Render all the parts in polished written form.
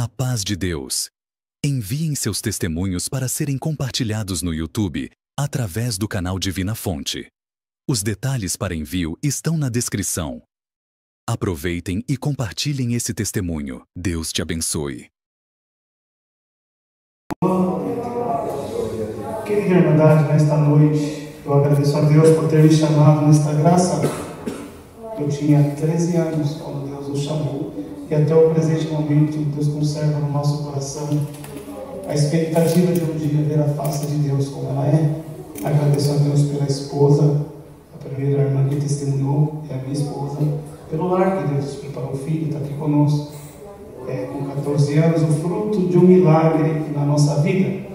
A paz de Deus. Enviem seus testemunhos para serem compartilhados no YouTube, através do canal Divina Fonte. Os detalhes para envio estão na descrição. Aproveitem e compartilhem esse testemunho. Deus te abençoe. Querida Irmandade, nesta noite, eu agradeço a Deus por ter me chamado nesta graça. Eu tinha 13 anos quando Deus nos chamou, e até o presente momento Deus conserva no nosso coração a expectativa de um dia ver a face de Deus como ela é. Agradeço a Deus pela esposa, a primeira irmã que testemunhou é a minha esposa, pelo lar que Deus preparou, o filho está aqui conosco, com 14 anos, o fruto de um milagre na nossa vida.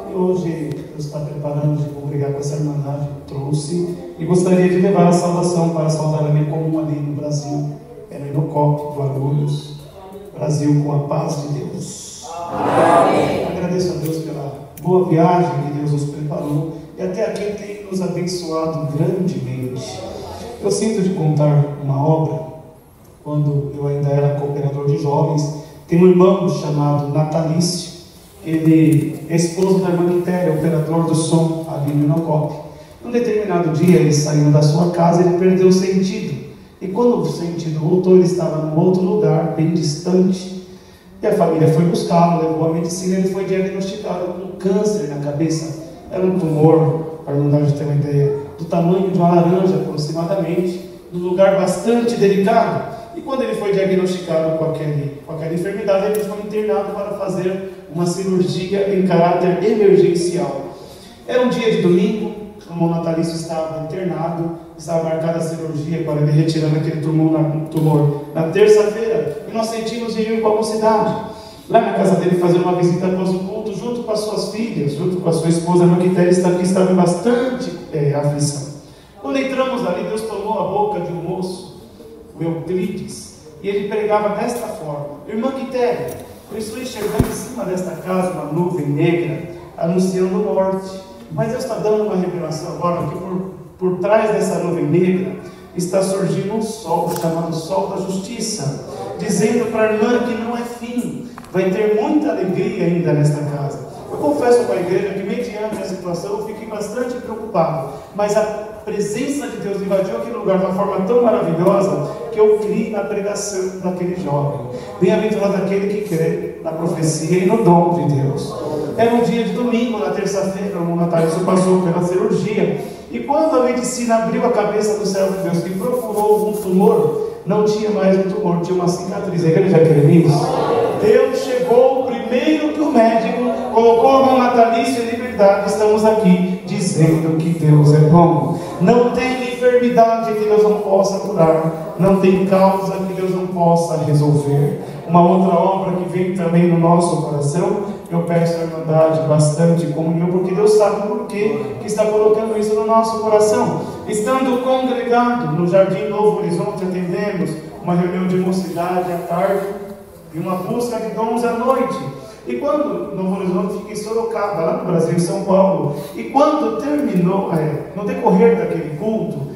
E hoje Deus está preparando de congregar com essa irmandade, trouxe, e gostaria de levar a saudação para saudar a minha comum ali no Brasil, no COP, Guarulhos, Brasil, com a paz de Deus. Amém. Agradeço a Deus pela boa viagem que Deus nos preparou, e até aqui tem nos abençoado grandemente. Eu sinto de contar uma obra, quando eu ainda era cooperador de jovens. Tem um irmão chamado Natalício, ele é esposo da irmã Quitéria, operador do som ali no Inocop. Um determinado dia, ele saindo da sua casa, ele perdeu o sentido. E quando o sentido voltou, ele estava num outro lugar, bem distante. E a família foi buscá-lo, levou a medicina, ele foi diagnosticado com câncer na cabeça. Era um tumor, para não dar de ter uma ideia, do tamanho de uma laranja aproximadamente, num lugar bastante delicado. E quando ele foi diagnosticado com aquela enfermidade, ele foi internado para fazer uma cirurgia em caráter emergencial. Era um dia de domingo, o irmão Natalício estava internado, estava marcada a cirurgia para ele retirar aquele tumor na terça-feira, e nós sentimos de ir para a mocidade, lá na casa dele, fazer uma visita após o culto, junto com as suas filhas, junto com a sua esposa, a irmã Quitéria, que estava em bastante aflição. Quando entramos ali, Deus tomou a boca de um moço, o Euclides, e ele pregava desta forma: irmã Quitéria, eu estou enxergando em cima desta casa uma nuvem negra, anunciando morte, mas Deus está dando uma revelação agora, que por trás dessa nuvem negra está surgindo um sol, chamado Sol da Justiça, dizendo para a irmã que não é fim, vai ter muita alegria ainda nesta casa. Eu confesso para a igreja que, mediante a situação, eu fiquei bastante preocupado, mas a presença de Deus invadiu aquele lugar de uma forma tão maravilhosa que eu criei na pregação daquele jovem. Bem-aventurado aquele que crê na profecia e no dom de Deus. Era um dia de domingo, na terça-feira, o irmão Natalício passou pela cirurgia, e quando a medicina abriu a cabeça do servo de Deus, que procurou um tumor, não tinha mais um tumor, tinha uma cicatriz. A igreja crê nisso? Deus chegou primeiro que o médico, colocou o irmão Natalício em liberdade. Estamos aqui dizendo que Deus é bom. Não tem enfermidade que Deus não possa curar, não tem causa que Deus não possa resolver. Uma outra obra que vem também no nosso coração, eu peço à irmandade bastante comunhão, porque Deus sabe o porquê que está colocando isso no nosso coração. Estando congregado no Jardim Novo Horizonte, atendemos uma reunião de mocidade à tarde e uma busca de dons à noite. E quando Novo Horizonte fica em Sorocaba, lá no Brasil, em São Paulo, e quando terminou, no decorrer daquele culto,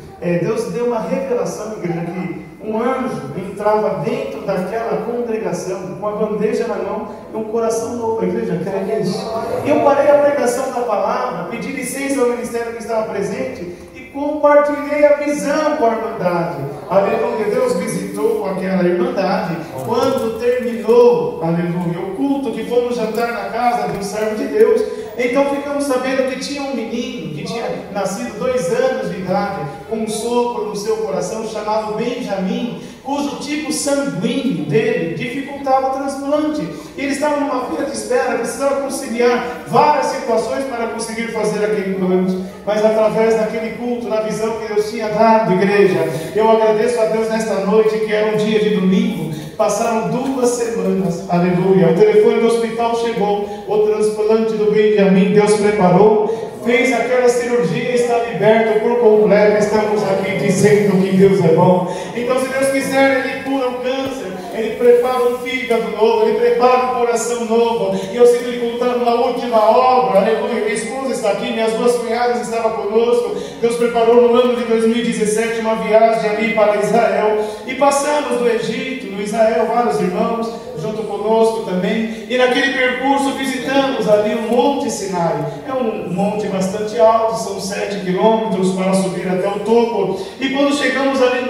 Deus deu uma revelação, igreja, que um anjo entrava dentro daquela congregação com uma bandeja na mão e um coração novo. A igreja quer isso. E eu parei a pregação da palavra, pedi licença ao ministério que estava presente e compartilhei a visão com a irmandade. Aleluia, Deus visitou aquela irmandade. Quando terminou, aleluia, o culto, que fomos jantar na casa de um servo de Deus, então ficamos sabendo que tinha um menino que tinha nascido 2 anos de idade, com um sopro no seu coração chamado Benjamin, cujo tipo sanguíneo dele dificultava o transplante. E ele estava numa fila de espera, precisava conciliar várias situações para conseguir fazer aquele plano. Mas através daquele culto, na visão que Deus tinha dado, igreja, eu agradeço a Deus nesta noite, que era um dia de domingo. Passaram 2 semanas, aleluia, o telefone do hospital chegou, o transplante do Benjamin, Deus preparou, fez aquela cirurgia, está liberto por completo. Estamos aqui dizendo que Deus é bom. Então, se Deus quiser, Ele cura o câncer, Ele prepara um fígado novo, Ele prepara um coração novo. E eu sinto lhe contar uma última obra, aleluia. Minha esposa está aqui, minhas 2 cunhadas estavam conosco. Deus preparou no ano de 2017 uma viagem ali para Israel, e passamos do Egito, no Israel, vários irmãos junto conosco também. E naquele percurso visitamos ali o Monte Sinai. É um monte bastante alto, são 7 quilômetros para subir até o topo. E quando chegamos ali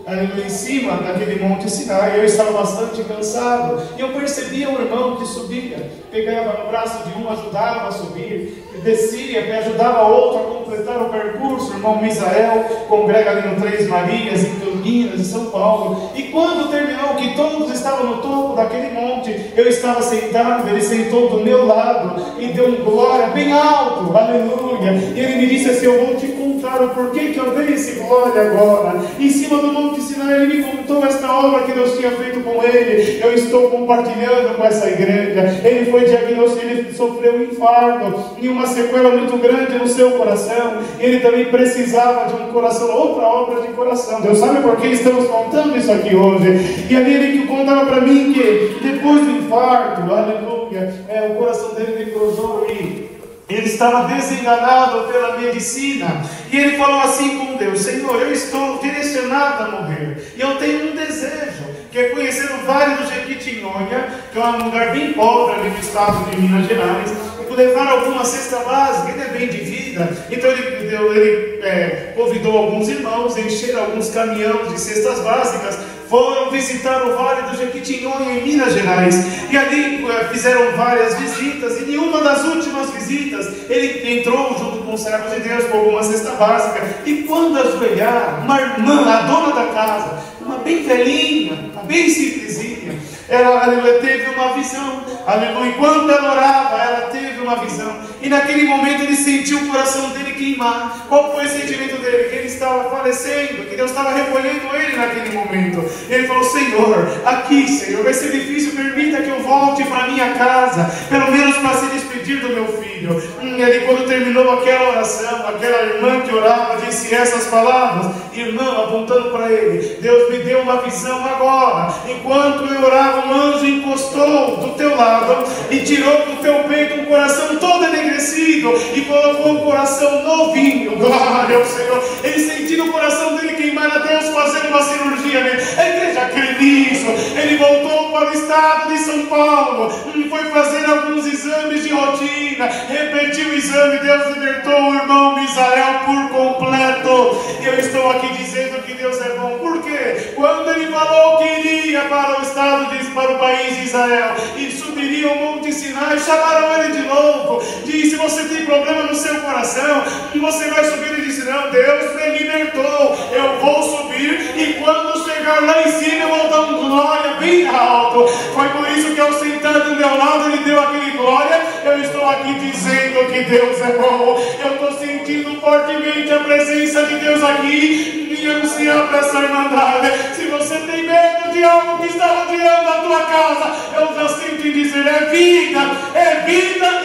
ali em cima daquele Monte Sinai, eu estava bastante cansado, e eu percebia um irmão que subia, pegava no braço de um, ajudava a subir, descia, ajudava outro a completar o percurso. O irmão Misael congrega ali no Três Marias, em Campinas, em São Paulo. E quando terminou, que todos estavam no topo daquele monte, eu estava sentado, ele sentou do meu lado e deu um glória bem alto, aleluia. E ele me disse assim: eu vou te contar o porquê que eu dei esse glória agora. Em cima do Monte Sinai, ele me contou esta obra que Deus tinha feito com ele. Eu estou compartilhando com essa igreja. Ele foi diagnosticado, ele sofreu um infarto e uma sequela muito grande no seu coração. Ele também precisava de um coração, outra obra de coração. Deus sabe por que estamos contando isso aqui hoje. E ali ele contava para mim que depois do infarto, aleluia, o coração dele necrosou e ele estava desenganado pela medicina. E ele falou assim com Deus: Senhor, eu estou direcionado a morrer, e eu tenho um desejo, que é conhecer o Vale do Jequitinhonha, que é um lugar bem pobre ali no estado de Minas Gerais, e levar alguma cesta básica. Ele é bem de vida. Então ele convidou alguns irmãos, encheram alguns caminhões de cestas básicas, foram visitar o Vale do Jequitinhonha em Minas Gerais, e ali fizeram várias visitas, e em uma das últimas visitas ele entrou junto com os servos de Deus com alguma cesta básica, e quando ajoelharam, uma irmã, a dona da casa, uma bem velhinha, uma bem simplesinha, ela teve uma visão, aleluia. Enquanto ela orava, ela teve uma visão, e naquele momento ele sentiu o coração dele queimar. Qual foi o sentimento dele? Que ele estava falecendo, que Deus estava recolhendo ele naquele momento. Ele falou: Senhor, aqui, Senhor, vai ser difícil, permita que eu volte para minha casa, pelo menos para se despedir do meu filho. E ele, quando terminou aquela oração, aquela irmã que orava disse essas palavras: irmão, apontando para ele, Deus me deu uma visão agora. Enquanto eu orava, um anjo encostou do teu lado e tirou do teu peito um coração todo enegrecido e colocou um coração novinho. Glória ao Senhor. Ele sentiu o coração dele queimar, a Deus fazendo uma cirurgia nele. A igreja crê nisso. Ele voltou para o estado de São Paulo, foi fazer alguns exames de rotina, repetiu o exame. Deus libertou o irmão Misael por completo. E eu estou aqui dizendo que Deus é bom. Por quê? Quando ele falou que iria para o estado para o país de Israel e subiria o Monte Sinai, chamaram ele de louco. Disse: você tem problema no seu coração e você vai subir? Ele disse: não, Deus me libertou, eu vou subir, e quando chegar lá em cima eu vou dar um glória bem alto. Foi por isso que ao sentar do meu lado ele deu aquele glória. Eu estou aqui dizendo que Deus é bom. Eu estou sentindo fortemente a presença de Deus aqui e anunciar para essa irmandade. Se você tem medo de algo que está rodeando a tua casa, eu já sinto em dizer: é vida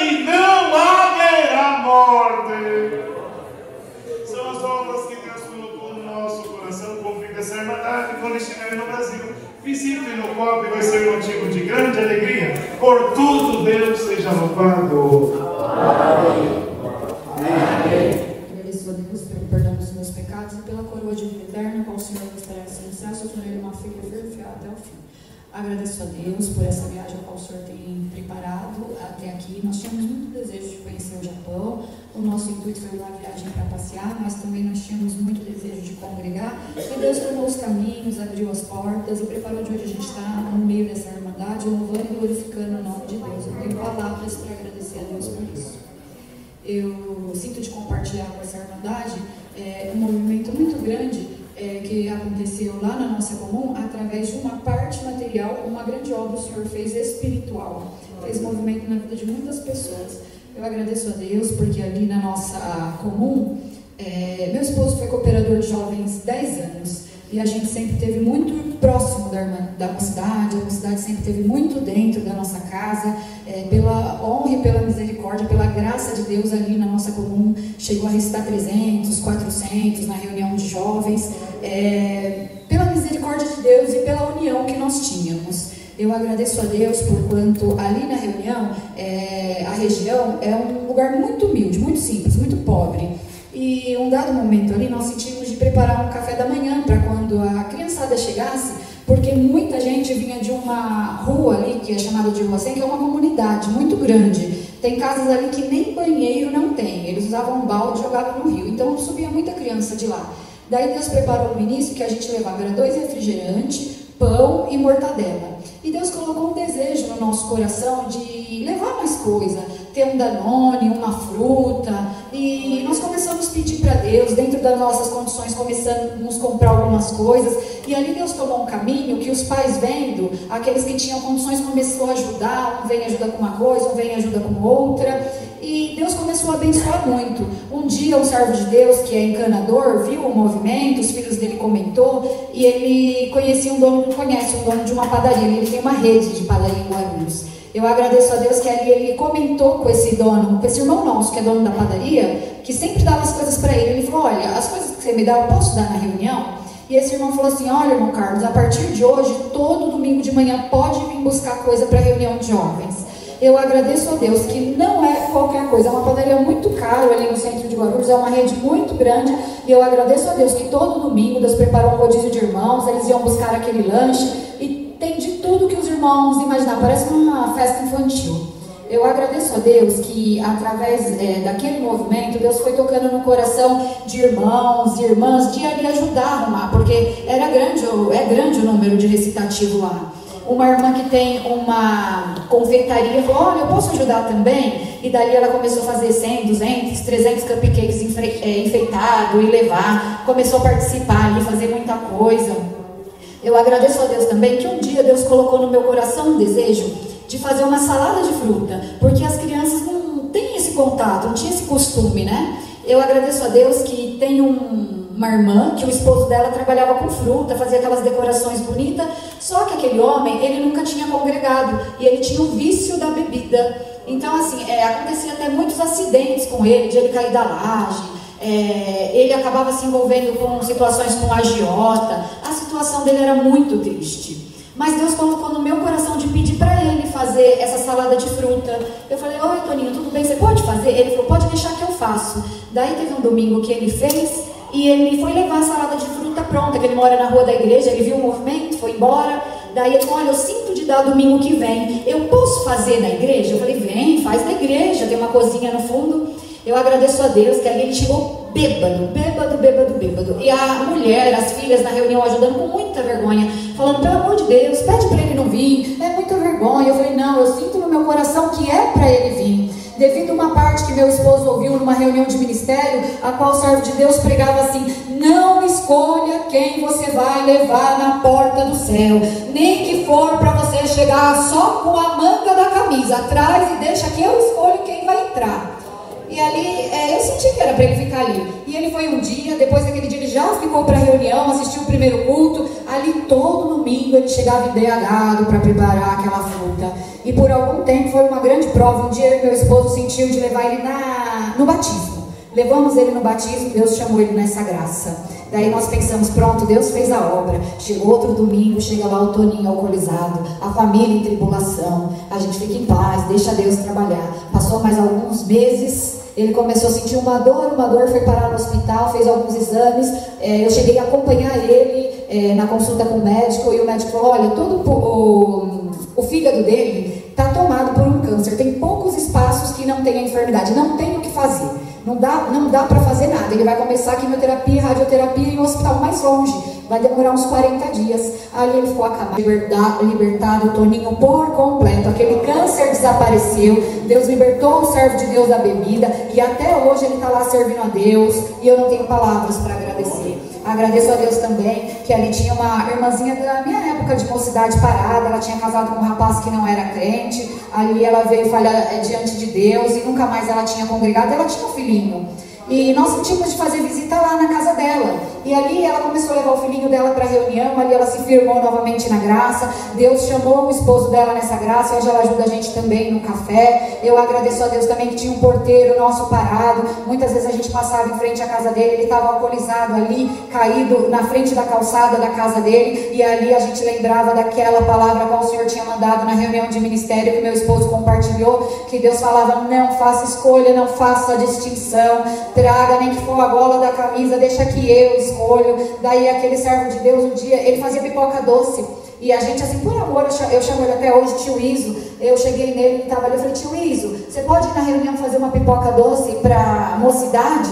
e não haverá morte. São as obras que Deus colocou no nosso coração. Convido essa irmandade, quando estiver no Brasil, visite no copo, vai ser motivo de grande alegria. Por tudo Deus seja louvado. Amém. Agradeço a Deus pelo perdão dos meus pecados e pela coroa de vida eterna, qual o Senhor gostaria de alcançar, se eu tornei uma filha fiel até o fim. Agradeço a Deus por essa viagem que o Senhor tem preparado até aqui. Nós tínhamos muito desejo de conhecer o Japão. O nosso intuito foi uma viagem para passear, mas também nós tínhamos muito desejo de congregar. E Deus tornou os caminhos, abriu as portas e preparou de onde a gente está, no meio dessa irmandade, louvando e glorificando o nome de Deus. Eu tenho palavras para agradecer a Deus por isso. Eu sinto de compartilhar com essa irmandade um movimento muito grande que aconteceu lá na nossa comum, através de uma parte material, uma grande obra o Senhor fez espiritual, fez movimento na vida de muitas pessoas. Eu agradeço a Deus porque ali na nossa comum, meu esposo foi cooperador de jovens 10 anos, e a gente sempre esteve muito próximo da mocidade, a mocidade sempre esteve muito dentro da nossa casa, pela honra e pela misericórdia, pela graça de Deus ali na nossa comum, chegou a recitar 300, 400 na reunião de jovens, pela misericórdia de Deus e pela união que nós tínhamos. Eu agradeço a Deus por quanto ali na reunião, a região é um lugar muito humilde, muito simples, muito pobre. E um dado momento ali nós sentimos de preparar um café da manhã para quando a criançada chegasse, porque muita gente vinha de uma rua ali, que é chamada de Rua 100, que é uma comunidade muito grande. Tem casas ali que nem banheiro não tem, eles usavam um balde e jogavam no rio, então subia muita criança de lá. Daí Deus preparou no início que a gente levava 2 refrigerantes, pão e mortadela. E Deus colocou um desejo no nosso coração de levar mais coisa, ter um Danone, uma fruta. E nós começamos a pedir para Deus, dentro das nossas condições, começamos a comprar algumas coisas. E ali Deus tomou um caminho que os pais vendo, aqueles que tinham condições começou a ajudar, um vem e ajuda com uma coisa, um vem e ajuda com outra. E Deus começou a abençoar muito. Um dia um servo de Deus, que é encanador, viu o movimento, os filhos dele comentou, e ele conhece um dono de uma padaria, ele tem uma rede de padaria em Guarulhos. Eu agradeço a Deus que ali ele comentou com esse dono, com esse irmão nosso, que é dono da padaria, que sempre dava as coisas para ele. Ele falou, olha, as coisas que você me dá, eu posso dar na reunião? E esse irmão falou assim, olha, irmão Carlos, a partir de hoje, todo domingo de manhã pode vir buscar coisa para a reunião de jovens. Eu agradeço a Deus que não é qualquer coisa, é uma padaria muito cara ali no centro de Guarulhos, é uma rede muito grande, e eu agradeço a Deus que todo domingo Deus preparou um rodízio de irmãos, eles iam buscar aquele lanche, e tem de tudo que os irmãos imaginaram, parece uma festa infantil. Eu agradeço a Deus que através daquele movimento, Deus foi tocando no coração de irmãos e irmãs de ali ajudar a arrumar, porque é grande o número de recitativo lá. Uma irmã que tem uma confeitaria falou, olha, eu posso ajudar também? E dali ela começou a fazer 100, 200, 300 cupcakes enfeitados e levar. Começou a participar ali, fazer muita coisa. Eu agradeço a Deus também que um dia Deus colocou no meu coração um desejo de fazer uma salada de fruta, porque as crianças não têm esse contato, não tinha esse costume, né? Eu agradeço a Deus que tem uma irmã, que o esposo dela trabalhava com fruta, fazia aquelas decorações bonitas, só que aquele homem, ele nunca tinha congregado, e ele tinha o vício da bebida. Então, assim, acontecia até muitos acidentes com ele, de ele cair da laje, ele acabava se envolvendo com situações com agiota, a situação dele era muito triste. Mas Deus colocou no meu coração de pedir para ele fazer essa salada de fruta. Eu falei, oi Toninho, tudo bem, você pode fazer? Ele falou, pode deixar que eu faço. Daí teve um domingo que ele fez, e ele foi levar a salada de fruta pronta, que ele mora na rua da igreja, ele viu o movimento, foi embora. Daí ele falou, olha, eu sinto de dar domingo que vem, eu posso fazer na igreja? Eu falei, vem, faz na igreja, tem uma cozinha no fundo. Eu agradeço a Deus que ali ele chegou bêbado. E a mulher, as filhas na reunião ajudando com muita vergonha, falando, pelo amor de Deus, pede para ele não vir, é muita vergonha. Eu falei, não, eu sinto no meu coração que é para ele vir. Devido a uma parte que meu esposo ouviu numa reunião de ministério, a qual o servo de Deus pregava assim, não escolha quem você vai levar na porta do céu, nem que for para você chegar só com a manga da camisa atrás e deixa que eu escolho quem vai entrar. E ali, eu senti que era para ele ficar ali. E ele foi um dia, depois daquele dia ele já ficou para a reunião, assistiu o primeiro culto. Ali todo domingo ele chegava embriagado para preparar aquela fruta. E por algum tempo foi uma grande prova. Um dia eu e meu esposo sentiu de levar ele no batismo. Levamos ele no batismo, Deus chamou ele nessa graça. Daí nós pensamos, pronto, Deus fez a obra. Chegou outro domingo, chega lá o Toninho alcoolizado, a família em tribulação. A gente fica em paz, deixa Deus trabalhar. Passou mais alguns meses, ele começou a sentir uma dor, foi parar no hospital, fez alguns exames. Eu cheguei a acompanhar ele na consulta com o médico, e o médico falou, olha, todo o fígado dele está tomado por um câncer. Tem poucos espaços que não tem a enfermidade, não tem o que fazer. Não dá para fazer nada. Ele vai começar a quimioterapia, radioterapia em um hospital mais longe. Vai demorar uns 40 dias. Ali ele ficou acamado, libertado, o Toninho por completo. Aquele câncer desapareceu. Deus libertou o servo de Deus da bebida. E até hoje ele está lá servindo a Deus. E eu não tenho palavras para agradecer. Agradeço a Deus também que ali tinha uma irmãzinha da minha época de mocidade parada. Ela tinha casado com um rapaz que não era crente. Ali ela veio falhar diante de Deus e nunca mais ela tinha congregado. Ela tinha um filhinho. E nós sentimos de fazer visita lá na casa dela. E ali ela começou a levar o filhinho dela para a reunião. Ali ela se firmou novamente na graça. Deus chamou o esposo dela nessa graça. Hoje ela ajuda a gente também no café. Eu agradeço a Deus também que tinha um porteiro nosso parado. Muitas vezes a gente passava em frente à casa dele. Ele estava alcoolizado ali, caído na frente da calçada da casa dele. E ali a gente lembrava daquela palavra que o Senhor tinha mandado na reunião de ministério que meu esposo compartilhou. Que Deus falava, não faça escolha, não faça distinção. Traga nem que for a gola da camisa, deixa que eu escolha. escolho. Daí aquele servo de Deus, um dia, ele fazia pipoca doce. E a gente, assim, por amor, eu chamo ele até hoje tio Iso. Eu cheguei nele, ele estava ali, eu falei, tio Iso, você pode ir na reunião fazer uma pipoca doce para a mocidade?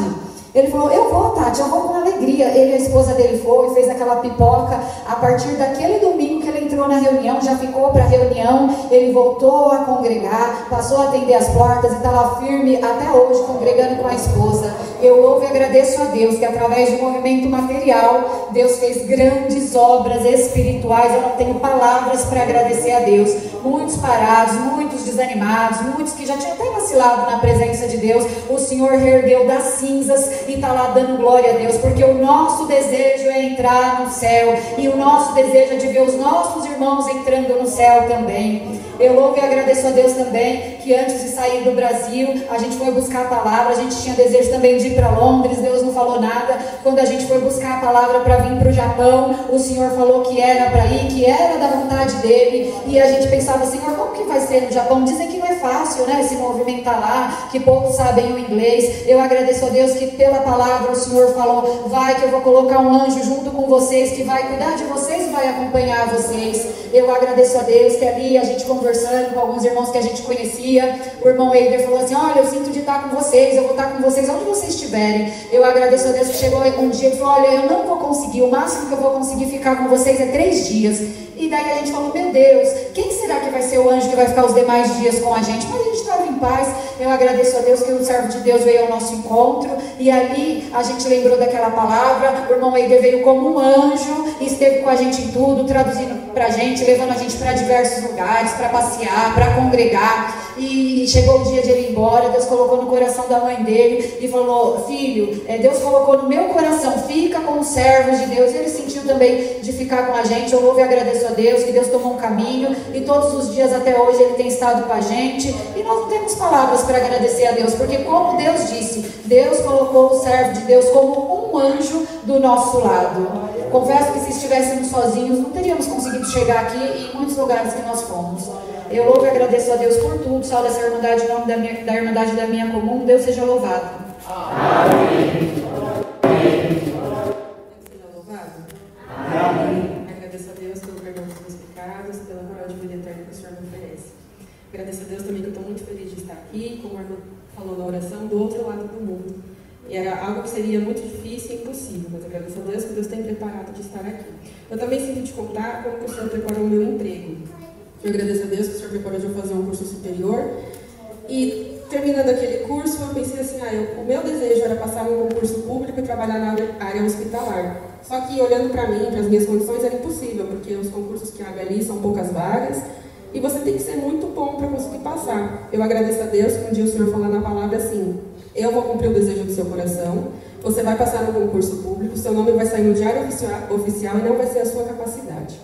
Ele falou, eu vou, Tati, eu vou com alegria. Ele e a esposa dele foi, fez aquela pipoca. A partir daquele domingo que ele entrou na reunião, já ficou para a reunião, ele voltou a congregar, passou a atender as portas e está lá firme até hoje, congregando com a esposa. Eu louvo e agradeço a Deus que através de movimento material, Deus fez grandes obras espirituais. Eu não tenho palavras para agradecer a Deus. Muitos parados, muitos desanimados, muitos que já tinham até vacilado na presença de Deus, o Senhor reergueu das cinzas e está lá dando glória a Deus, porque o nosso desejo é entrar no céu, e o nosso desejo é de ver os nossos irmãos entrando no céu também. Eu louvo e agradeço a Deus também, que antes de sair do Brasil, a gente foi buscar a palavra, a gente tinha desejo também de ir para Londres, Deus não falou nada. Quando a gente foi buscar a palavra para vir para o Japão, o Senhor falou que era para ir, que era da vontade dele, e a gente pensava, Senhor, como que vai ser no Japão? Dizem que não é fácil, né, se movimentar lá, que poucos sabem o inglês. Eu agradeço a Deus que pela palavra o Senhor falou, vai que eu vou colocar um anjo junto com vocês, que vai cuidar de vocês, vai acompanhar vocês. Eu agradeço a Deus que ali a gente conversando com alguns irmãos que a gente conhecia, o irmão Eider falou assim, olha, eu sinto de estar com vocês, eu vou estar com vocês onde vocês estiverem. Eu agradeço a Deus que chegou um dia e falou, olha, eu não vou conseguir, o máximo que eu vou conseguir ficar com vocês é 3 dias. E daí a gente falou, meu Deus, quem será que vai ser o anjo que vai ficar os demais dias com a gente? Mas a gente estava em paz. Eu agradeço a Deus que o servo de Deus veio ao nosso encontro, e ali a gente lembrou daquela palavra. O irmão Eider veio como um anjo e esteve com a gente em tudo, traduzindo para a gente, levando a gente para diversos lugares, para passear, para congregar. E chegou o dia de ele ir embora, Deus colocou no coração da mãe dele e falou, filho, Deus colocou no meu coração, fica com os servos de Deus. E ele sentiu também de ficar com a gente. Eu louvo e agradeço a Deus que Deus tomou um caminho, e todos os dias até hoje ele tem estado com a gente, e nós não temos palavras para agradecer a Deus, porque como Deus disse, Deus colocou o servo de Deus como um anjo do nosso lado. Confesso que se estivéssemos sozinhos não teríamos conseguido chegar aqui e em muitos lugares que nós fomos. Eu louvo e agradeço a Deus por tudo. Salve essa irmandade em nome da irmandade da minha comum. Deus seja louvado. Amém. Seja louvado. Amém. Agradeço a Deus pelo perdão dos meus pecados, pela coroa de vida eterna que o Senhor me oferece. Agradeço a Deus também que eu estou muito feliz de estar aqui, como a irmã falou na oração, do outro lado do mundo. E era algo que seria muito difícil e impossível, mas agradeço a Deus que Deus tem preparado de estar aqui. Eu também sinto te contar como que o Senhor preparou o meu emprego. Eu agradeço a Deus que o Senhor preparou de eu fazer um curso superior. E terminando aquele curso, eu pensei assim, o meu desejo era passar num concurso público e trabalhar na área hospitalar. Só que olhando para mim, para as minhas condições, era impossível, porque os concursos que abrem ali são poucas vagas. E você tem que ser muito bom para conseguir passar. Eu agradeço a Deus que um dia o Senhor falou na palavra assim, eu vou cumprir o desejo do seu coração, você vai passar no concurso público, seu nome vai sair no diário oficial e não vai ser a sua capacidade.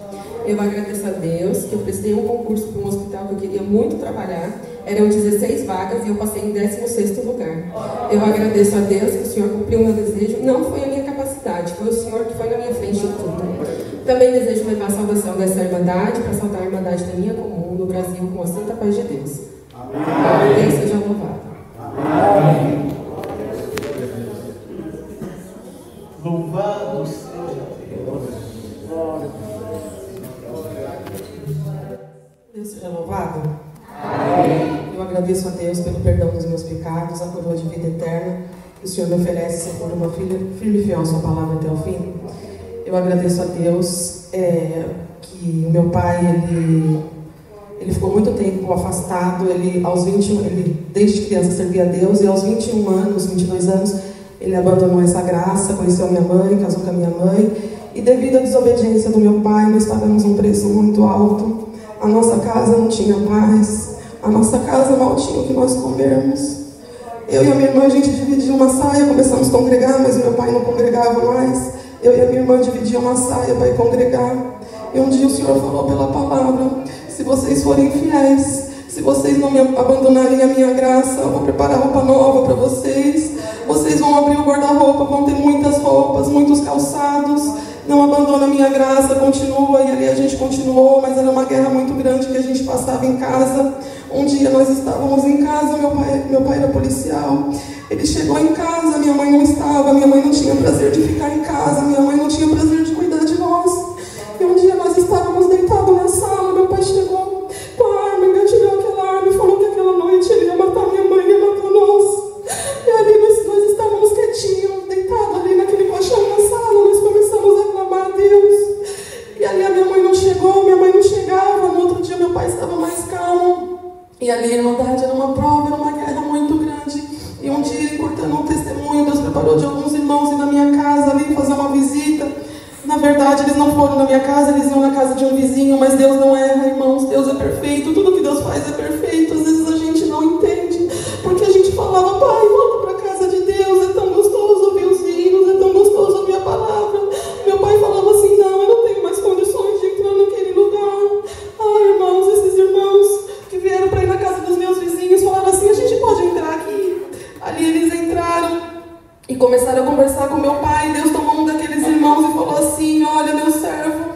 Eu agradeço a Deus que eu prestei um concurso para um hospital que eu queria muito trabalhar, eram 16 vagas e eu passei em 16º lugar. Eu agradeço a Deus que o Senhor cumpriu o meu desejo, não foi a minha capacidade, foi o Senhor que foi na minha frente em tudo. Também desejo levar a saudação dessa irmandade, para saudar a irmandade da minha comum, no Brasil, com a santa paz de Deus. Amém. Deus seja louvado. Amém. Louvado seja Deus. Deus seja louvado. Amém. Eu agradeço a Deus pelo perdão dos meus pecados, a coroa de vida eterna que o Senhor me oferece, se for uma filha firme e fiel à sua palavra até o fim. Eu agradeço a Deus que meu pai, ele ficou muito tempo afastado. Ele, aos 21, desde criança servia a Deus, e aos 21 anos, 22 anos, ele abandonou essa graça, conheceu a minha mãe, casou com a minha mãe, e devido à desobediência do meu pai, nós pagamos um preço muito alto. A nossa casa não tinha paz, a nossa casa mal tinha o que nós comermos. Eu e a minha irmã, a gente dividia uma saia, começamos a congregar, mas meu pai não congregava mais. Eu e a minha irmã dividiam uma saia para ir congregar. E um dia o Senhor falou pela palavra, se vocês forem fiéis, se vocês não me abandonarem a minha graça, eu vou preparar roupa nova para vocês. Vocês vão abrir o guarda-roupa, vão ter muitas roupas, muitos calçados. Não abandona a minha graça, continua. E ali a gente continuou, mas era uma guerra muito grande que a gente passava em casa. Um dia nós estávamos em casa, meu pai era policial. Ele chegou em casa, minha mãe não estava, minha mãe não tinha prazer de ficar em casa, minha mãe não tinha prazer de cuidar de nós. E um dia nós estávamos deitados na sala, meu pai chegou com a arma, engatilhou aquela arma e falou que aquela noite ele ia matar minha mãe e ia matar nós. E ali nós estávamos quietinhos, deitados ali naquele colchão na sala, nós começamos a clamar a Deus. E ali a minha mãe não chegou, minha mãe não chegava, no outro dia meu pai estava mais calmo. E ali a Irmandade era uma prova, era uma guerra muito grande. E um dia, encurtando um testemunho, Deus preparou de alguns irmãos ir na minha casa ali fazer uma visita. Na verdade, eles não foram na minha casa, eles iam na casa de um vizinho, mas Deus não erra, irmãos, Deus é perfeito, tudo que Deus faz é perfeito. Às vezes a gente não entende, porque a gente falava, pai, volta para a casa de Deus, é tão gostoso ouvir os hinos, é tão gostoso ouvir a palavra. Meu pai falava assim, não, eu não tenho mais condições de entrar naquele lugar. Ah, irmãos, esses irmãos que vieram para ir na casa dos meus vizinhos falaram assim, a gente pode entrar aqui? Ali eles entraram e começaram a conversar com meu pai. Deus tomou um daqueles irmãos e falou assim, olha, meu servo.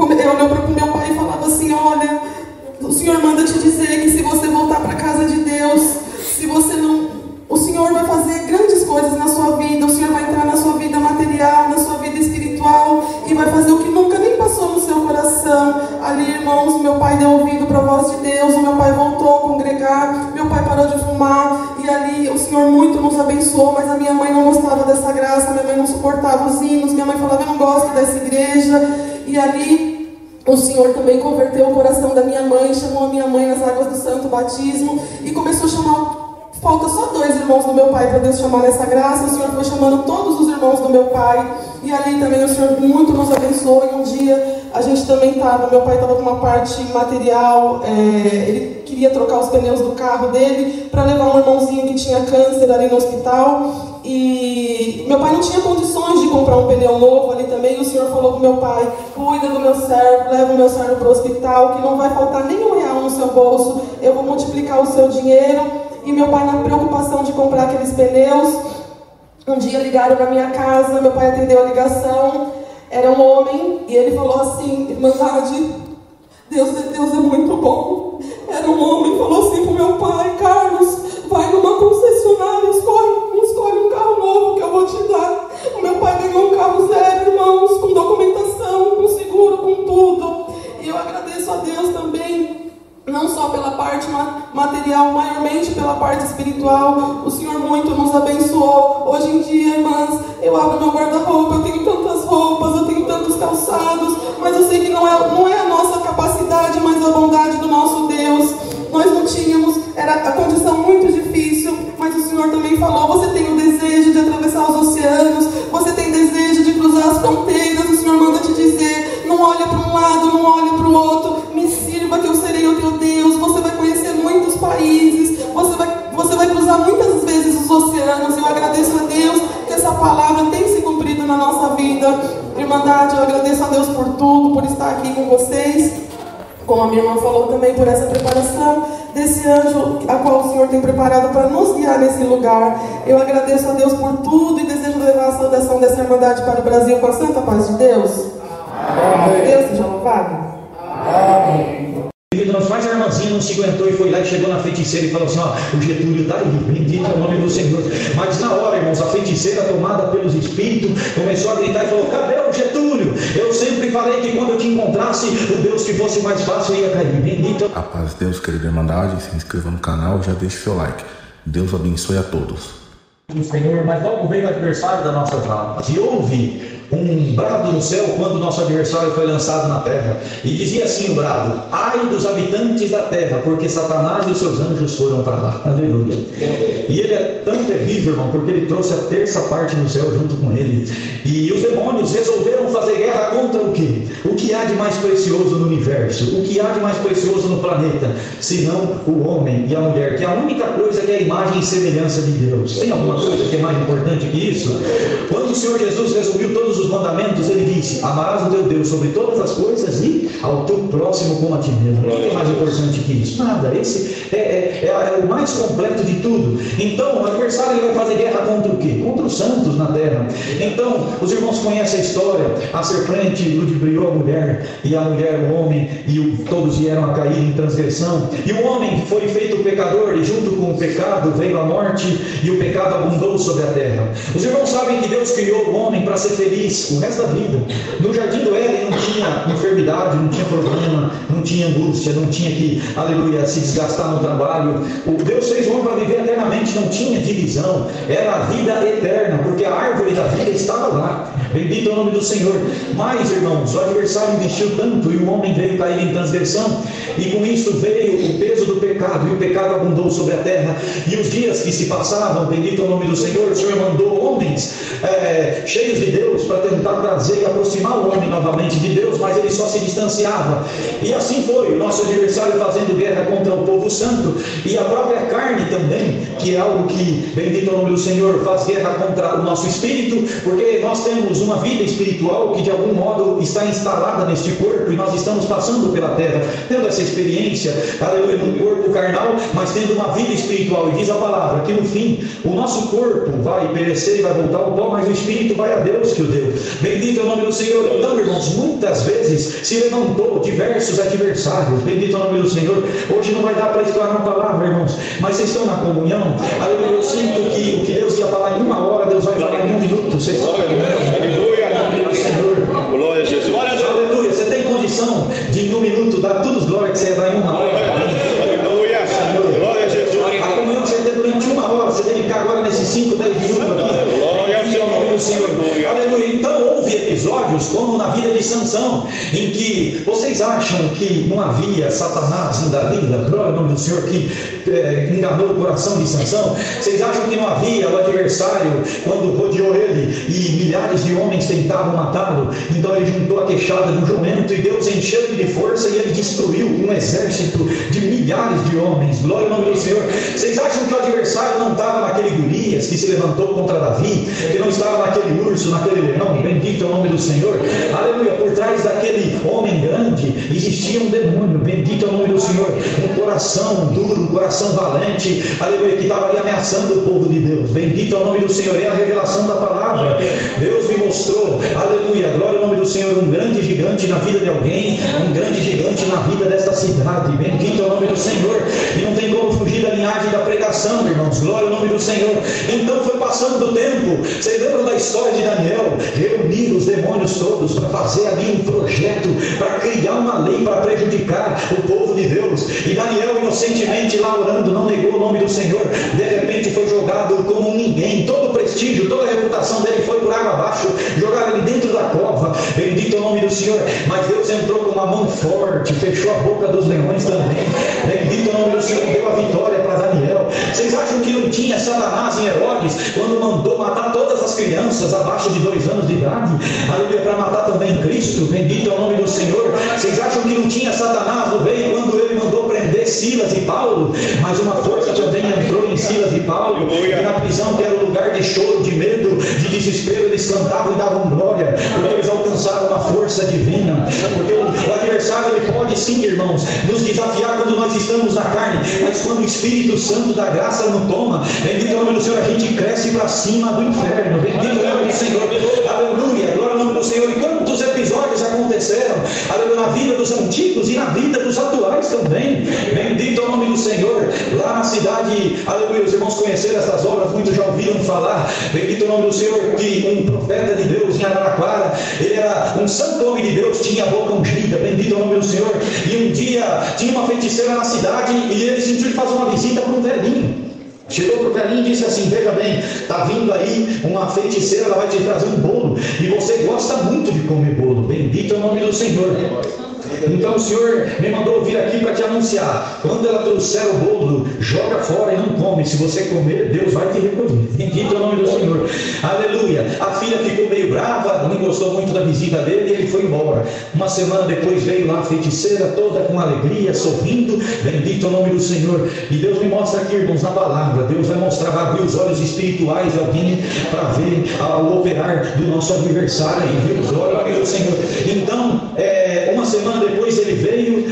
Ele olhou para o meu pai e falava assim, olha, o Senhor manda te dizer que se você voltar para a casa de Deus, se você não... O Senhor vai fazer grandes coisas na sua vida, o Senhor vai entrar na sua vida material, na sua vida espiritual e vai fazer o que nunca nem passou no seu coração. Ali, irmãos, meu pai deu ouvido para a voz de Deus, o meu pai voltou a congregar, meu pai parou de fumar e ali o Senhor muito nos abençoou, mas a minha mãe não gostava dessa graça, minha mãe não suportava os hinos, minha mãe falava, eu não gosto dessa igreja. E ali o Senhor também converteu o coração da minha mãe, chamou a minha mãe nas águas do santo batismo e começou a chamar... Falta só 2 irmãos do meu pai para Deus chamar nessa graça. O Senhor foi chamando todos os irmãos do meu pai. E ali também o Senhor muito nos abençoou. E um dia a gente também estava, meu pai estava com uma parte material, ele queria trocar os pneus do carro dele para levar um irmãozinho que tinha câncer ali no hospital. E meu pai não tinha condições de comprar um pneu novo ali também. E o Senhor falou para o meu pai, cuida do meu servo, leva o meu servo para o hospital, que não vai faltar nem R$1 no seu bolso, eu vou multiplicar o seu dinheiro. E meu pai, na preocupação de comprar aqueles pneus, um dia ligaram na minha casa, meu pai atendeu a ligação, era um homem, e ele falou assim, Irmandade, Deus é muito bom. Era um homem, falou assim pro meu pai, Carlos, vai numa concessionária, escolhe um carro novo que eu vou te dar. O meu pai ganhou um carro zero, irmãos, com documentação, com seguro, com tudo. E eu agradeço a Deus também, não só pela parte material, maiormente pela parte espiritual. O Senhor muito nos abençoou. Hoje em dia, irmãs, eu abro meu guarda-roupa, eu tenho tantas roupas, eu tenho tantos calçados, mas eu sei que não é a nossa capacidade, mas a bondade do nosso Deus. Nós não tínhamos, era a condição muito difícil, mas o Senhor também falou, você tem o desejo de atravessar os oceanos, você tem desejo de cruzar as fronteiras, o Senhor manda te dizer, não olha para um lado, não olha para o outro, me sirva que eu serei o teu Deus. Você vai conhecer muitos países, você vai cruzar muitas vezes os oceanos. Eu agradeço a Deus que essa palavra tem se cumprido na nossa vida. Irmandade, eu agradeço a Deus por tudo, por estar aqui com vocês, como a minha irmã falou também, por essa preparação desse anjo a qual o Senhor tem preparado para nos guiar nesse lugar. Eu agradeço a Deus por tudo e desejo levar a saudação dessa Irmandade para o Brasil com a santa paz de Deus. Amém. Deus seja louvado. Amém. Mas a irmãzinha não se aguentou e foi lá e chegou na feiticeira e falou assim, ó, o Getúlio está aí, bendito é o nome do Senhor. Mas na hora, irmãos, a feiticeira, tomada pelos espíritos, começou a gritar e falou, cadê o Getúlio? Eu sempre falei que quando eu te encontrasse, o Deus que fosse mais fácil ia cair, bendito. A paz de Deus, querida Irmandade, se inscreva no canal, já deixe seu like. Deus abençoe a todos. Senhor, mas logo veio o adversário das nossas almas e houve um brado no céu quando o nosso adversário foi lançado na terra, e dizia assim o brado, ai dos habitantes da terra, porque Satanás e os seus anjos foram para lá. Aleluia. E ele é tão terrível, irmão, porque ele trouxe a terça parte do céu junto com ele, e os demônios resolveram fazer guerra contra o quê? O que há de mais precioso no universo, o que há de mais precioso no planeta, senão o homem e a mulher, que é a única coisa que é a imagem e semelhança de Deus. Tem alguma coisa que é mais importante que isso? Quando o Senhor Jesus resolveu todos todos os mandamentos, ele disse: amarás o teu Deus sobre todas as coisas e ao teu próximo como a ti mesmo. O que é mais importante que isso? Nada. Esse é o mais completo de tudo. Então, o adversário vai fazer guerra contra o quê? Contra os santos na terra. Então, os irmãos conhecem a história. A serpente ludibriou a mulher, e a mulher o homem, e todos vieram a cair em transgressão. E o homem foi feito pecador, e junto com o pecado veio a morte, e o pecado abundou sobre a terra. Os irmãos sabem que Deus criou o homem para ser feliz o resto da vida. No jardim do Éden não tinha enfermidade, não tinha problema, não tinha angústia, não tinha que, aleluia, se desgastar no trabalho. Deus fez o homem para viver eternamente, não tinha divisão, era a vida eterna, porque a árvore da vida estava lá. Bendito é o nome do Senhor. Mas, irmãos, o adversário investiu tanto, e o homem veio cair em transgressão, e com isso veio o peso do pecado, e o pecado abundou sobre a terra. E os dias que se passavam, bendito é o nome do Senhor, o Senhor mandou homens cheios de Deus para tentar trazer e aproximar o homem novamente de Deus, mas ele só se distanciava. E assim foi o nosso adversário fazendo guerra contra o povo santo, e a própria carne também, que é algo que, bendito é o nome do Senhor, faz guerra contra o nosso espírito, porque nós temos uma vida espiritual que de algum modo está instalada neste corpo, e nós estamos passando pela terra, tendo essa experiência, aleluia, no corpo carnal, mas tendo uma vida espiritual. E diz a palavra que no fim o nosso corpo vai perecer e vai voltar ao pó, mas o espírito vai a Deus que o deu. Bendito é o nome do Senhor. Então, irmãos, muitas vezes se levantou diversos adversários. Bendito é o nome do Senhor. Hoje não vai dar para explorar uma palavra, irmãos, mas vocês estão na comunhão. Aleluia. Eu sinto que o que Deus ia falar em 1 hora, Deus vai falar em 1 minuto. Vocês estão na comunhão. Glória a Jesus. Aleluia. Você tem condição de em 1 minuto dar todos os glórias que você ia dar em 1 hora? Aleluia. Glória a Jesus. A comunhão que você tem durante 1 hora, você tem que ficar agora nesses 5, 10 minutos aqui. Glória ao nome do Senhor. Aleluia. Então houve episódios como na vida de Sansão, em que vocês acham que não havia Satanás em Dalila, glória ao nome do Senhor, que enganou o coração de Sansão? Vocês acham que não havia o adversário quando rodeou ele e milhares de homens tentavam matá-lo? Então ele juntou a queixada de um jumento, e Deus encheu ele de força, e ele destruiu um exército de milhares de homens. Glória ao nome do Senhor. Vocês acham que o adversário não estava naquele Golias que se levantou contra Davi, que não estava naquele urso, naquele leão? Bendito é o nome do Senhor. Aleluia. Por trás daquele homem grande existia um demônio. Bendito é o nome do Senhor. Um coração duro, um coração valente, aleluia, que estava ali ameaçando o povo de Deus. Bendito é o nome do Senhor. É a revelação da palavra. Deus me mostrou, aleluia, glória ao nome do Senhor, um grande gigante na vida de alguém, um grande gigante na vida desta cidade. Bendito é o nome do Senhor. E não tem como fugir da linhagem da pregação, irmãos. Glória ao nome do Senhor. Então foi passando o tempo. Vocês lembram da história de Daniel? Reunir os demônios todos para fazer ali um projeto, para criar uma lei para prejudicar o povo de Deus. E Daniel, inocentemente lá orando, não negou o nome do Senhor. De repente foi jogado como um ninguém. Todo o prestígio, toda a reputação dele foi por água abaixo. Jogaram ele dentro da cova. Bendito é o nome do Senhor. Mas Deus entrou com uma mão forte, fechou a boca dos leões também. Bendito é o nome do Senhor. Deu a vitória para Daniel. Vocês acham que não tinha Satanás em Herodes quando mandou matar todas as crianças abaixo de 2 anos de idade? Aleluia, para matar também Cristo. Bendito é o nome do Senhor. Vocês acham que não tinha Satanás no rei quando ele mandou prender Silas e Paulo? Mas uma força também entrou em Silas e Paulo, e na prisão, que era o lugar de choro, de medo, de desespero, eles cantavam e davam glória, porque eles alcançaram uma força divina. Porque o adversário, ele pode sim, irmãos, nos desafiar quando nós estamos na carne, mas quando o Espírito Santo da graça nos toma, bendito é o nome do Senhor, a gente cresce para cima do inferno. Bendito é o nome do Senhor. Aleluia, glória ao nome do Senhor. E quantos episódios aconteceram, aleluia, na vida dos antigos e na vida dos atuais também. Bendito é o nome do Senhor. Lá na cidade, aleluia, os irmãos conheceram essas obras, muitos já ouviram falar. Bendito é o nome do Senhor, que um profeta de Deus em Araraquara, ele era um santo homem de Deus, tinha a boca ungida. Bendito é o nome do Senhor. E um dia tinha uma feiticeira na cidade, e ele sentiu de fazer uma visita para um velhinho. Chegou para o velhinho e disse assim: veja bem, está vindo aí uma feiticeira, ela vai te trazer um bolo, e você gosta muito de comer bolo. Bendito é o nome do Senhor. Então o Senhor me mandou vir aqui para te anunciar. Quando ela trouxer o bolo, joga fora e não come. Se você comer, Deus vai te recolher. Bendito é o nome do Senhor. Aleluia. A filha ficou meio brava, não gostou muito da visita dele e ele foi embora. Uma semana depois veio lá a feiticeira, toda com alegria, sorrindo. Bendito é o nome do Senhor. E Deus me mostra aqui, irmãos, na palavra. Deus vai mostrar, vai abrir os olhos espirituais de alguém para ver o operar do nosso adversário. E Deus, glória ao Senhor. Então, uma semana depois ele veio,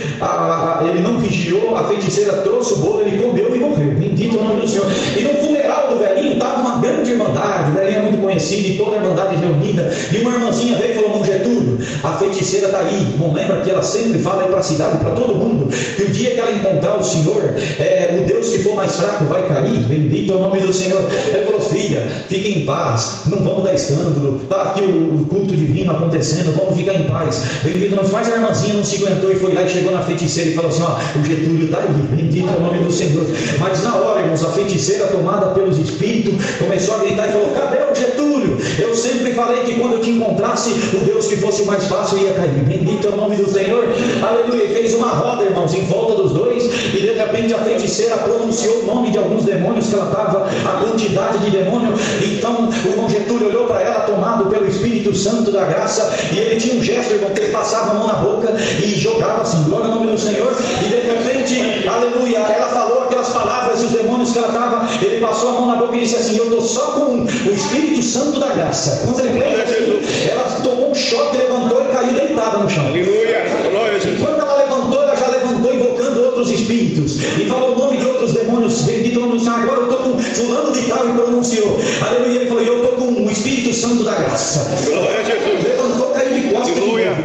ele não vigiou, a feiticeira trouxe o bolo, ele comeu e morreu. Bendito é o nome do Senhor. E no funeral do velhinho estava uma grande irmandade, o velhinho é muito conhecido, e toda a irmandade reunida. E uma irmãzinha veio e falou: irmão Getúlio, a feiticeira está aí. Não lembra que ela sempre fala aí para a cidade, para todo mundo, que o dia que ela encontrar o Senhor, o Deus que for mais fraco vai cair. Bendito é o nome do Senhor. Ele falou: filha, fique em paz, não vamos dar escândalo, está aqui o culto divino acontecendo, vamos ficar em paz. Bendito, não faz. A irmãzinha não se aguentou e foi lá e chegou na feiticeira e falou assim: ó, o Getúlio está aí, bendito é o nome do Senhor. Mas na hora, irmãos, a feiticeira, tomada pelos espíritos, começou a gritar e falou: cadê o Getúlio? Eu sempre falei que quando eu te encontrasse, o Deus que fosse mais fácil ia cair. Bendito é o nome do Senhor. Aleluia. E fez uma roda, irmãos, em volta dos dois, e de repente a feiticeira pronunciou o nome de alguns demônios que ela estava, a quantidade de demônio. Então o irmão Getúlio olhou para ela, tomado pelo Espírito Santo da graça, e ele tinha um gesto, irmão, que ele passava a mão na boca e jogava assim, glória ao nome do Senhor. E de repente, aleluia, ela falou aquelas palavras, e os demônios que ela estava, ele passou a mão na boca e disse assim: eu estou só com o Espírito Santo da graça. Quando ele veio assim, ela tomou um choque, levantou e caiu deitada no chão. Aleluia, glória a Deus. Quando ela levantou, ela já levantou invocando outros espíritos e falou o nome de outros demônios. Bendito o nome do Senhor. Agora eu estou com fulano de tal, e pronunciou. Aleluia. Ele falou: eu estou com o Espírito Santo da graça. Glória a Jesus. Levantou, caiu de costas.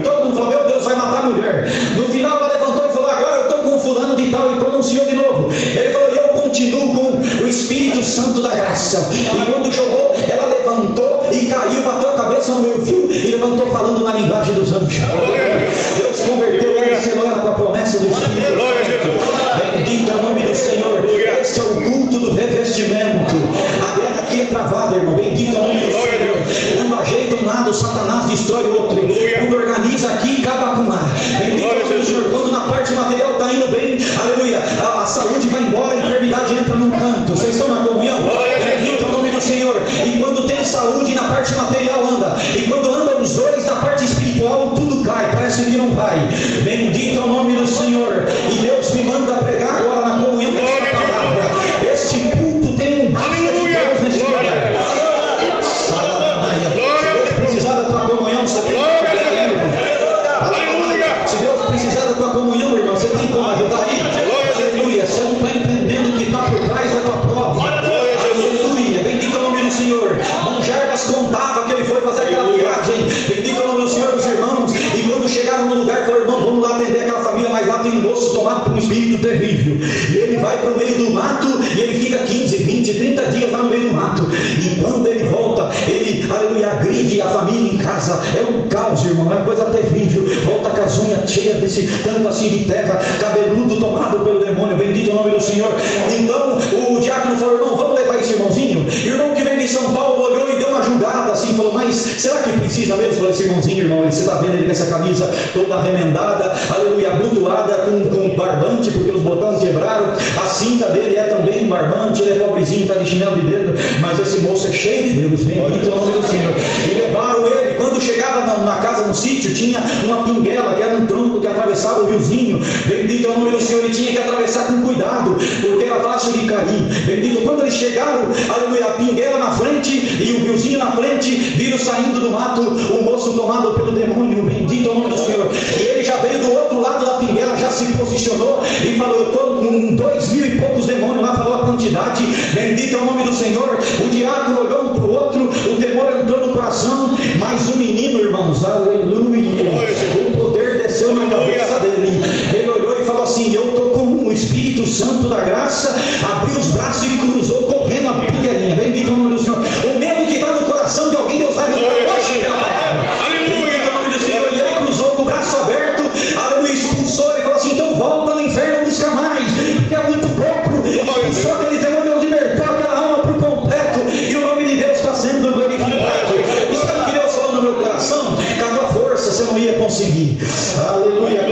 Todo mundo falou: meu Deus, vai matar a mulher. No final ela levantou e falou: agora eu estou com fulano de tal, e pronunciou de novo. Ele falou: eu continuo com o Espírito Santo da graça. E quando jogou, ela levantou e caiu, bateu a cabeça no meu fio e levantou falando na linguagem dos anjos. Deus converteu ela e selou ela com a promessa do Espírito Santo. Bendito é o nome do Senhor. Este é o culto do revestimento. A guerra aqui é travada, irmão. Bendito é o nome do Senhor. Quando ajeita um lado, Satanás destrói o outro. Quando organiza aqui, acaba com lá. Bendito é o nome do Senhor. Quando na parte material está indo bem, aleluia, a saúde vai embora, a enfermidade entra num canto. Vocês estão na comunhão? Bendito é o nome do Senhor. E quando tem saúde, na parte material anda. E quando andam os dois, na parte espiritual, tudo cai. Parece que não vai. Bendito é o nome do Senhor. E Deus me manda pregar agora na comunhão desta palavra. Este culto tem um basta de Deus neste lugar. Se Deus precisar da tua comunhão, você tem que ajudar. Se Deus precisar da tua comunhão, irmão, você tem como ajudar aí. Aleluia. Você não está entendendo o que está por trás da tua prova. Aleluia. Bendito é o nome do Senhor. Monjardas contava que ele foi fazer aquela viagem. Bendito é o nome do Senhor, dos irmãos. E quando chegaram no lugar, falou: irmão, vamos lá atender aquela família, mas lá tem um moço tomado por um espírito terrível. E ele vai para o meio do mato e ele fica 15, 20, 30 dias lá no meio do mato. E quando ele volta, ele, aleluia, agride a família em casa. É um caos, irmão, é uma coisa terrível. Volta com as unhas cheias desse tanto assim de terra, cabeludo tomado pelo demônio. Bendito é o nome do Senhor. Então o diácono falou: irmão, vamos levar esse irmãozinho. Irmão que vem de São Paulo olhou e deu uma julgada assim, falou: mas será que precisa mesmo? Falou: esse irmãozinho, irmão, você está vendo ele com essa camisa toda remendada, aleluia, abotoada com barbante, porque os botões quebraram. A cinta dele é também barbante, ele é pobrezinho, está de chinelo de dedo, mas esse moço é cheio de Deus. Bendito é o nome do Senhor. E levaram ele. Quando chegava na casa, no sítio, tinha uma pinguela, que era um tronco que atravessava o riozinho. Bendito é o nome do Senhor. Ele tinha que atravessar com cuidado, porque era fácil de cair. Bendito. Quando eles chegaram, aleluia, a pinguela na frente e o riozinho na frente, viram saindo do mato o moço tomado pelo demônio. Bendito é o nome do Senhor. E ele já veio do outro lado da pinguela, já se posicionou e falou: eu estou com 2.000 e poucos demônios lá, falou a quantidade. Bendito é o nome do Senhor. O diácono olhou um para o outro, o temor entrou no coração, mas o menino, irmãos, aleluia, o poder desceu na cabeça dele. Ele olhou e falou assim: eu estou com o Espírito Santo da graça. Abriu os braços e cruzou correndo a pinguelinha. Bendito é o nome do Senhor. O medo que está no coração de alguém, Deus vai nos dar hoje pela palavra. Bendito é o nome do Senhor. E ele cruzou com o braço aberto, aleluia, expulsou e falou assim: então volta no inferno, não busca mais, porque é muito pouco. Só que ele demônio libertou aquela alma por completo, e o nome de Deus está sendo glorificado. Isso é o que Deus falou no meu coração. Com a tua força você não ia conseguir. Aleluia.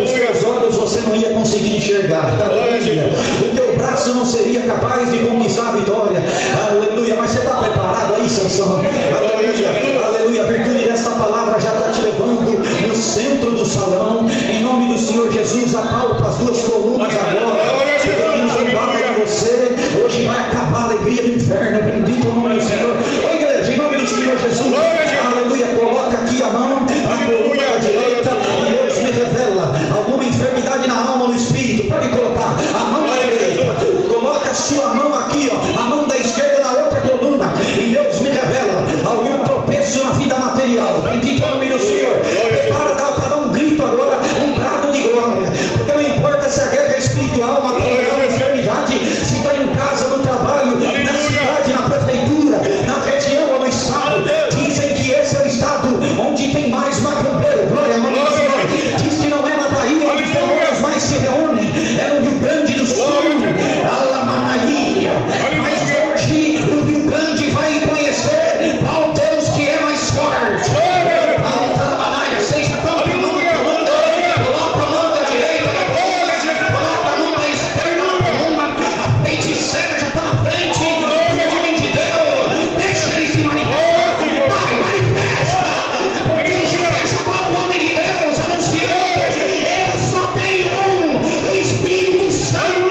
família. O teu braço não seria capaz de conquistar a vitória. Aleluia. Mas você está preparado aí, Sansão? Aleluia. Aleluia. A virtude desta palavra já está te levando no centro do salão. Em nome do Senhor Jesus, apalpa as duas colunas agora. Deus embala em você. Hoje vai acabar a alegria do inferno. Bendito o nome do Senhor. Ô igreja, em nome do Senhor Jesus. Aleluia. Coloca aqui a mão, a coluna à direita. E Deus me revela alguma enfermidade na alma, no espírito. Pode colocar a mão à direita. Coloca a sua mão aqui, ó. A mão da esquerda na outra coluna. E Deus me revela algum tropeço na vida material. Bendito o nome do Senhor. Prepara para dar um grito agora, um brado de glória. Porque não importa se a guerra é espiritual, material, enfermidade, se está em casa, no trabalho, na cidade, na prefeitura, na região ou no estado. Dizem que esse é o estado onde tem mais macumbeiro. Glória a Deus. Diz que não é na Bahia onde os demônios mais se reúnem, é no Rio Grande do Sul. Alamanaia. Mas hoje o Rio Grande vai conhecer ao Deus que é mais forte. Alamanaia, vocês estão pedindo comando. Coloca a mão da direita, coloca a mão da esquerda, a feiticeira já está na frente. O homem de Deus, deixa ele se manifestar. Vai, manifesta. Porque deixa o homem de Deus anunciando. Eu só tenho um Espírito Santo.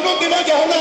Non ti mangia una,